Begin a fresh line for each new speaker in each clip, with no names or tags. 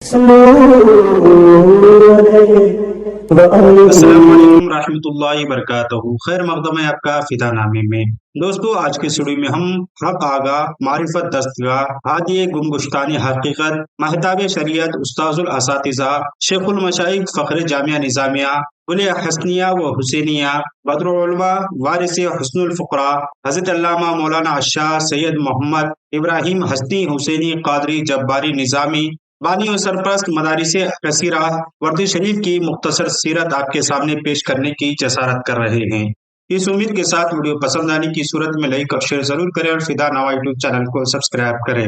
السلام علیکم رحمۃ اللہ وبرکاتہ۔ خیر مقدم ہے آپ کا فدا نامی میں۔ دوستو، آج کے سٹوڈیو میں ہم حق آگاہ، معرفت دستگاہ، ہادی گمگشتانی حقیقت، مہتاب شریعت، استاذ الاساتذہ، شیخ المشائخ، فخر جامعہ نظامیہ، گل حسنیہ و حسینیہ، بدر العلماء، وارث حسن الفقراء، حضرت علامہ مولانا الشاہ سید محمد ابراہیم حسنی حسینی قادری جباری نظامی، بانی و سرپرست مدارس کثیرہ ورد شریف کی مختصر سیرت آپ کے سامنے پیش کرنے کی جسارت کر رہے ہیں۔ اس امید کے ساتھ ویڈیو پسند آنے کی صورت میں لائک اور شیئر ضرور کریں اور فدا نوا یوٹیوب چینل کو سبسکرائب کریں۔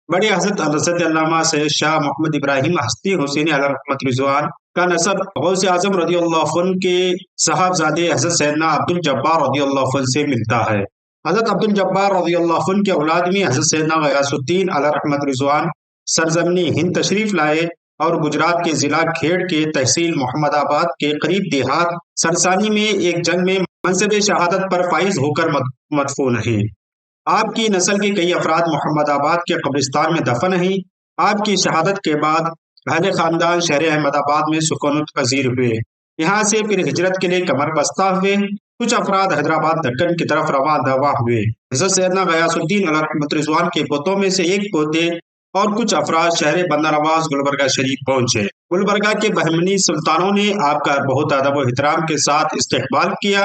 بڑے حضرت علامہ سید شاہ محمد ابراہیم حسنی حسینی علیہ رحمت رضوان کا نسب غوث اعظم رضی اللہ عنہ کے صاحبزادے حضرت سیدنا عبد الجبار رضی اللہ عنہ سے ملتا ہے۔ حضرت عبد الجبار رضی اللہ عنہ کے اولاد میں حضرت سیدنا غیاث الدین علیہ رحمت رضوان سرزمینی ہند تشریف لائے اور گجرات کے ضلع کھیڑ کے تحصیل محمد آباد کے قریب دیہات سرسانی میں ایک جنگ میں منصب شہادت پر فائز ہو کر مدفون ہیں۔ آپ کی نسل کے کئی افراد محمد آباد کے قبرستان میں دفن ہیں۔ آپ کی شہادت کے بعد اہل خاندان شہر احمد آباد میں سکونت پذیر ہوئے، یہاں سے پھر ہجرت کے لیے کمر بستہ ہوئے۔ کچھ افراد حیدرآباد دکن کی طرف رواں دوا ہوئے۔ حضرت سیدنا غیاث الدین علیہ رحمت رضوان کے پوتوں میں سے ایک پوتے اور کچھ افراد شہر بندر نواز گلبرگہ شریف پہنچے۔ گلبرگہ کے بہمنی سلطانوں نے آپ کا بہت ادب و احترام کے ساتھ استقبال کیا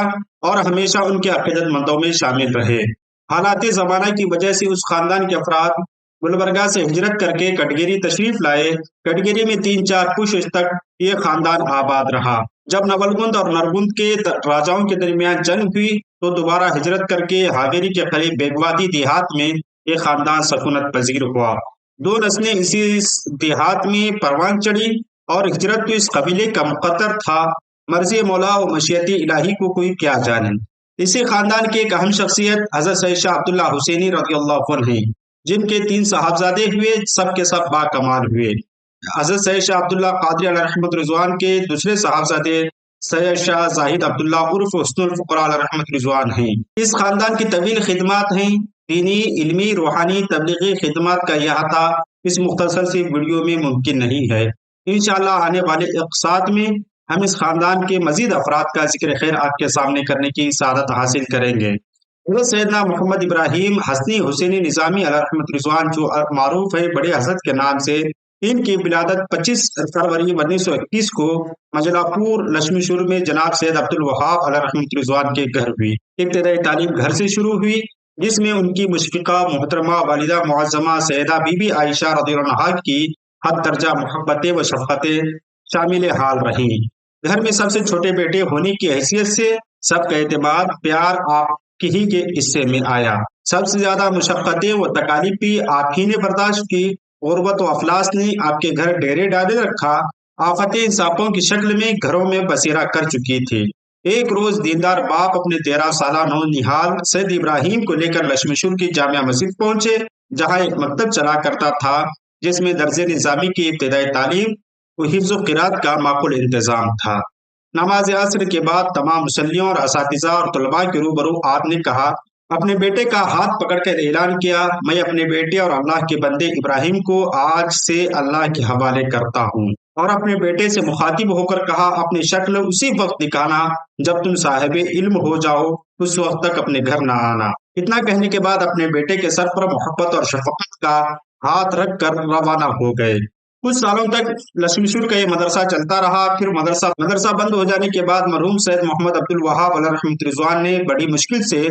اور ہمیشہ ان کے عقیدت مندوں میں شامل رہے۔ حالات زمانہ کی وجہ سے اس خاندان کے افراد گلبرگہ سے ہجرت کر کے کٹگیری تشریف لائے۔ کٹگیری میں 3-4 پشت تک یہ خاندان آباد رہا۔ جب نولگند اور نرگند کے راجاؤں کے درمیان جنگ ہوئی تو دوبارہ ہجرت کر کے ہاگیری کے قریب بیگوادی دیہات میں یہ خاندان سکونت پذیر ہوا۔ 2 نسلیں اسی دیہات میں پروان چڑھی اور ہجرت تو اس قبیلے کا مقدر تھا، مرضی مولا و مشیت الہی کو کوئی کیا جانے۔ اسی خاندان کی ایک اہم شخصیت حضرت سید شاہ عبداللہ حسینی رضی اللہ عنہ ہیں، جن کے 3 صاحبزادے ہوئے، سب کے سب با کمال ہوئے۔ حضرت سید شاہ عبداللہ قادری علیہ رحمت رضوان کے دوسرے صاحبزادے سید شاہ زاہد عبداللہ عرف حسن الفقراء علیہ رحمت رضوان ہیں۔ اس خاندان کی طویل خدمات ہیں، دینی، علمی، روحانی، تبلیغی خدمات کا احاطہ اس مختصر سی ویڈیو میں ممکن نہیں ہے۔ انشاءاللہ آنے والے اقساط میں ہم اس خاندان کے مزید افراد کا ذکر خیر آپ کے سامنے کرنے کی سعادت حاصل کریں گے۔ حضرت سیدنا محمد ابراہیم حسنی حسینی نظامی علیہ رحمت رضوان جو معروف ہے بڑے حضرت کے نام سے، ان کی ولادت 25 فروری 1921 کو مجلہ پور لشمیشور میں جناب سید عبد الوہاب علیہ رحمت رضوان کے گھر ہوئی۔ ابتدائی تعلیم گھر سے شروع ہوئی، جس میں ان کی مشفقہ محترمہ والدہ معظمہ سیدہ بی بی عائشہ رضی اللہ عنہا کی حد درجہ محبتیں و شفقتیں شامل حال رہیں۔ گھر میں سب سے چھوٹے بیٹے ہونے کی حیثیت سے سب کا اعتماد، پیار آپ کی ہی کے حصے میں آیا۔ سب سے زیادہ مشقتیں و تکالیف بھی آپ ہی نے برداشت کی۔ غربت و افلاس نے آپ کے گھر ڈیرے ڈالے رکھا۔ آفتیں سانپوں کی شکل میں گھروں میں بسیرا کر چکی تھی۔ ایک روز دیندار باپ اپنے 13 سالہ نونہال سید ابراہیم کو لے کر لشمیشور کی جامع مسجد پہنچے، جہاں ایک مکتب چلا کرتا تھا جس میں درس نظامی کی ابتدائی تعلیم و حفظ و قرات کا معقول انتظام تھا۔ نماز عصر کے بعد تمام مصلیوں اور اساتذہ اور طلباء کے روبرو آپ نے کہا، اپنے بیٹے کا ہاتھ پکڑ کر اعلان کیا، میں اپنے بیٹے اور اللہ کے بندے ابراہیم کو آج سے اللہ کے حوالے کرتا ہوں۔ اور اپنے بیٹے سے مخاطب ہو کر کہا، اپنی شکل اسی وقت دکھانا جب تم صاحب علم ہو جاؤ، اس وقت تک اپنے گھر نہ آنا۔ اتنا کہنے کے بعد اپنے بیٹے کے سر پر محبت اور شفقت کا ہاتھ رکھ کر روانہ ہو گئے۔ کچھ سالوں تک لشمیشور کا یہ مدرسہ چلتا رہا۔ پھر مدرسہ بند ہو جانے کے بعد مرحوم سید محمد عبد الوہاب علیہ رحمت رضوان نے بڑی مشکل سے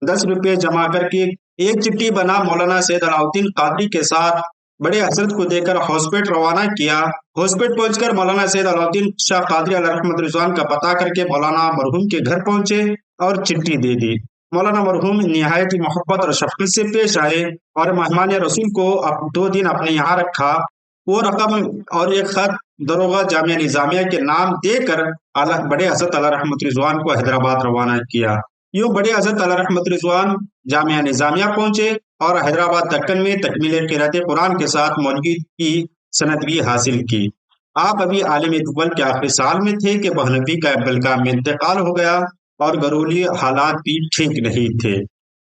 10 روپے جمع کر کے ایک چٹھی بنا مولانا سید علاء الدین قادری کے ساتھ بڑے حضرت کو دے کر ہاسپٹ روانہ کیا۔ ہاسپٹ پہنچ کر مولانا سید علاء الدین شاہ قادری علیہ رحمت رضوان کا پتہ کر کے مولانا مرحوم کے گھر پہنچے اور چٹھی دے دی۔ مولانا مرحوم نہایت محبت اور شفقت سے پیش آئے اور مہمان رسول کو 2 دن اپنے یہاں رکھا۔ وہ رقم اور ایک خط داروغہ جامعہ نظامیہ کے نام دے کر بڑے حضرت علیہ رحمت رضوان کو حیدرآباد روانہ کیا۔ یوں بڑے حضرت علیہ رحمت رضوان جامعہ نظامیہ پہنچے اور حیدرآباد دکن میں تکمیل قرأت قرآن کے ساتھ مولوی کی سند بھی حاصل کی۔ آپ ابھی عالم اول کے آخری سال میں تھے کہ بہنفی کا بلگام میں انتقال ہو گیا اور گھریلو حالات بھی ٹھیک نہیں تھے۔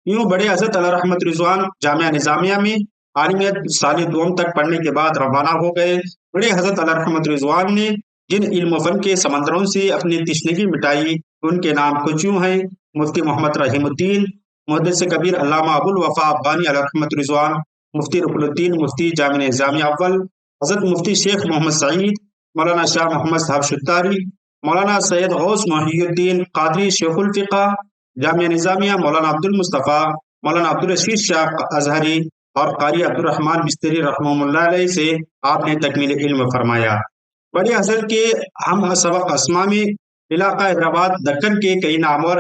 یوں بڑے حضرت علیہ رحمت رضوان جامعہ نظامیہ میں عالمیت سال دوم تک پڑھنے کے بعد روانہ ہو گئے۔ بڑے حضرت علیہ رحمت رضوان نے جن علم و فن کے سمندروں سے اپنی تشنگی مٹائی ان کے نام کچھ یوں ہیں: مفتی محمد رحیم الدین، محدث کبیر علامہ ابو الوفا افغانی علیہ رحمت رضوان، مفتی رکن الدین مفتی جامع نظامیہ اول، حضرت مفتی شیخ محمد سعید، مولانا شاہ محمد صاحب شتاری، مولانا سید غوث محی الدین قادری شیخ الفقہ جامعہ نظامیہ، مولانا عبد المصطفیٰ، مولانا عبدالرشید شاہ ازہری اور قاری عبد الرحمن مستری رحمہ اللہ علیہ سے آپ نے تکمیل علم فرمایا۔ بڑے حضرت کے ہم سبق اسما میں علاقہ حیدرآباد دکن کے کئی نامور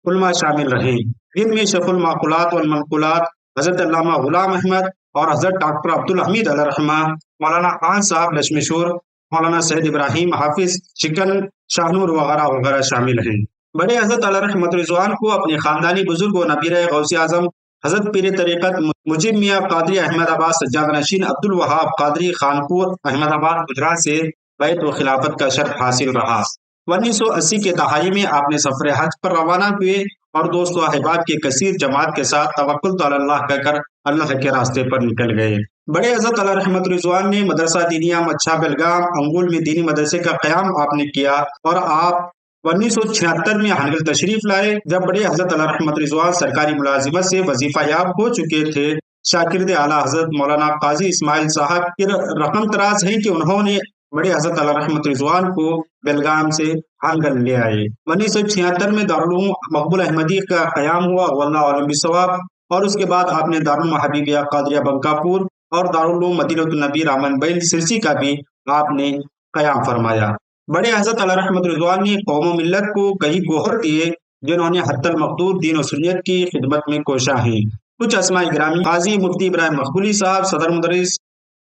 علماء شامل رہے، جن میں شیخ المعقولات والمنقولات حضرت علامہ غلام احمد اور حضرت ڈاکٹر عبدالحمید علیہ رحمہ، مولانا خان صاحب لشمشور، مولانا سید ابراہیم حافظ چکن شاہنور وغیرہ وغیرہ شامل ہیں۔ بڑے حضرت علیہ رحمت رضوان کو اپنے خاندانی بزرگ و نبیر غوث اعظم حضرت پیر طریقت مجیب میاں قادری احمد آباد سجاد نشین عبد الوہاب قادری خانپور احمد آباد گجرات سے بیعت و خلافت کا شرف حاصل رہا۔ 1980 کے دہائی میں آپ نے سفر حج پر روانہ ہوئے اور دوست و احباب کی کثیر جماعت کے ساتھ توکلت علی اللہ کہہ کر اللہ کے راستے پر نکل گئے۔ بڑے حضرت علیہ رحمت رضوان نے مدرسہ دینیہ مچھا بلگام انگول میں دینی مدرسے کا قیام آپ نے کیا اور آپ 1976 میں ہنگل تشریف لائے، جب بڑے حضرت علیہ رحمت رضوان سرکاری ملازمت سے وظیفہ یاب ہو چکے تھے۔ شاگرد اعلیٰ حضرت مولانا قاضی اسماعیل صاحب کی رقم تراز ہے کہ انہوں نے بڑے حضرت علیہ رحمت رضوان کو بیلگام سے ہنگل لے آئے۔ 1976 میں دارالعلوم مقبول احمدی کا قیام ہوا، واللہ عالم بالصواب، اور اس کے بعد آپ نے دارالعلوم حبیبیہ قادریہ بنکاپور اور دارالعلوم مدینۃ النبی رامن بیل سرسی کا بھی آپ نے قیام فرمایا۔ بڑے حضرت علیہ رحمت رضوان نے قوم و ملت کو کئی گوہر دیے جنہوں نے حتی المقدور دین و سنت کی خدمت میں کوشاں ہیں۔ کچھ اسماء گرامی: قاضی مفتی ابراہیم مقبولی صاحب، صدر مدرس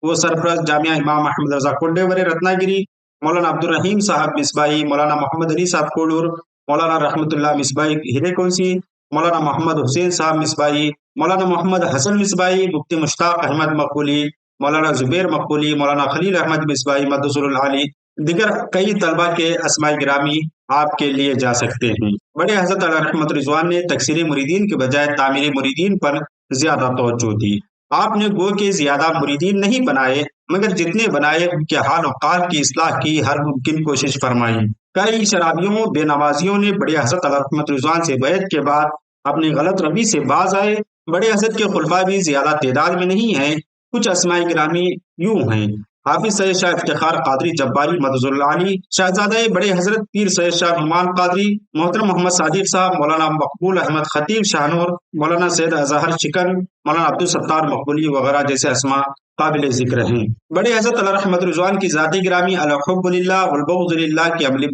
و سرپرست جامعہ امام احمد رضا کنڈے ورے رتنا گری، مولانا عبدالرحیم صاحب مصباحی، مولانا محمد علی صاحب کوڑور، مولانا رحمت اللہ مصباحی ہیرے کونسی، مولانا محمد حسین صاحب مصباحی، مولانا محمد حسن مصباحی، مفتی مشتاق احمد مقبولی، مولانا زبیر مقبولی، مولانا خلیل احمد مصباحی مدث العالی، دیگر کئی طلبہ کے اسماء گرامی آپ کے لیے جا سکتے ہیں۔ بڑے حضرت علیہ رحمت رضوان نے تکثیر مریدین کے بجائے تعمیر مریدین پر زیادہ توجہ دی۔ آپ نے گو کہ زیادہ مریدین نہیں بنائے، مگر جتنے بنائے ان کے حال و قال کی اصلاح کی ہر ممکن کوشش فرمائی۔ کئی شرابیوں بے نمازیوں نے بڑے حضرت علیہ رحمت رضوان سے بیعت کے بعد اپنے غلط روی سے باز آئے۔ بڑے حضرت کے خلفاء بھی زیادہ تعداد میں نہیں ہیں۔ کچھ اسماء گرامی یوں ہیں: حافظ سید شاہ افتخار قادری جباری مدث العالی، شہزادہ بڑے حضرت پیر سید شاہ نعمان قادری، محترم محمد صادق صاحب، مولانا مقبول احمد خطیب شاہنور، مولانا سید اظہر چکن، مولانا عبدالستار مقبولی وغیرہ جیسے اسماء قابل ذکر ہیں۔ بڑے حضرت علیہ رحمت رضوان کی ذاتی گرامی الحب للہ والبغض للہ کی عملی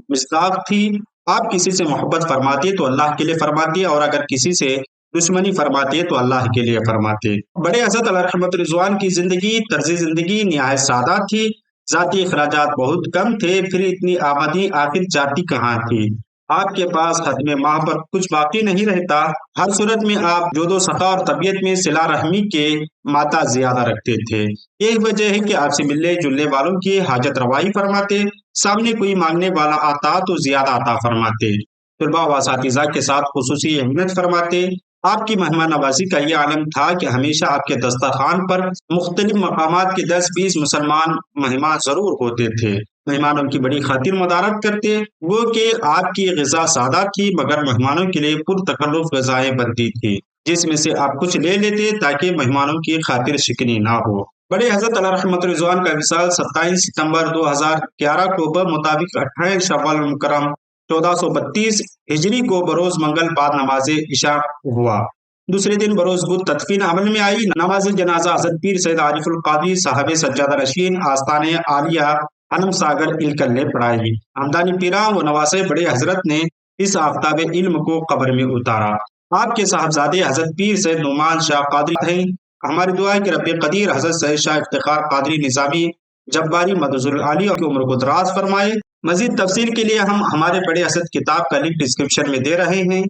مصداق تھی۔ آپ کسی سے محبت فرماتے تو اللہ کے لیے فرماتے، اور اگر کسی سے دشمنی فرماتے تو اللہ کے لیے فرماتے۔ بڑے حضرت علیہ رحمت رضوان کی زندگی طرز زندگی نہایت سادہ تھی، ذاتی اخراجات بہت کم تھے، پھر اتنی آمدنی آخر جاتی کہاں تھی؟ آپ کے پاس ختم ماہ پر کچھ باقی نہیں رہتا۔ ہر صورت میں آپ جود و سخا اور طبیعت میں صلہ رحمی کے ماتا زیادہ رکھتے تھے۔ یہی وجہ ہے کہ آپ سے ملنے جلنے والوں کی حاجت روائی فرماتے، سامنے کوئی مانگنے والا آتا تو زیادہ عطا فرماتے، طلباء و اساتذہ کے ساتھ خصوصی اہمیت فرماتے۔ آپ کی مہمان نوازی کا یہ عالم تھا کہ ہمیشہ آپ کے دسترخوان پر مختلف مقامات کے 10-20 مسلمان مہمان ضرور ہوتے تھے۔ مہمانوں کی بڑی خاطر مدارت کرتے، وہ کہ آپ کی غذا سادہ تھی مگر مہمانوں کے لیے پرتکلف غذائیں بنتی تھی، جس میں سے آپ کچھ لے لیتے تاکہ مہمانوں کی خاطر شکنی نہ ہو۔ بڑے حضرت علیہ رحمت رضوان کا وصال 27 ستمبر 2011 کو بمطابق 28 شوال المکرم 1432 ہجری کو بروز منگل بعد نماز عشاء ہوا۔ دوسرے دن بروز بدھ تدفین عمل میں آئی۔ نماز جنازہ حضرت پیر سید عارف القادری صاحب سجادہ نشین آستان عالیہ انم ساگر الکل نے پڑھائی۔ ہمدانی پیران و نواسے بڑے حضرت نے اس آفتاب علم کو قبر میں اتارا۔ آپ کے صاحبزادے حضرت پیر سید نعمان شاہ قادری ہیں۔ ہماری دعا ہے کہ رب قدیر حضرت سید شاہ افتخار قادری نظامی جباری مدث العالی کی عمر کو دراز فرمائے۔ مزید تفصیل کے لیے ہم ہمارے بڑے حضرت کتاب کا لنک ڈسکرپشن میں دے رہے ہیں،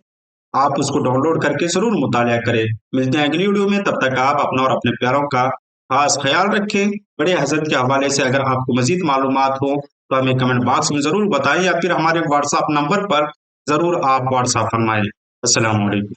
آپ اس کو ڈاؤن لوڈ کر کے ضرور مطالعہ کریں۔ ملتے ہیں اگلی ویڈیو میں، تب تک آپ اپنا اور اپنے پیاروں کا خاص خیال رکھیں۔ بڑے حضرت کے حوالے سے اگر آپ کو مزید معلومات ہو تو ہمیں کمنٹ باکس میں ضرور بتائیں، یا پھر ہمارے واٹس ایپ نمبر پر ضرور آپ واٹس ایپ فرمائیں۔ السلام علیکم۔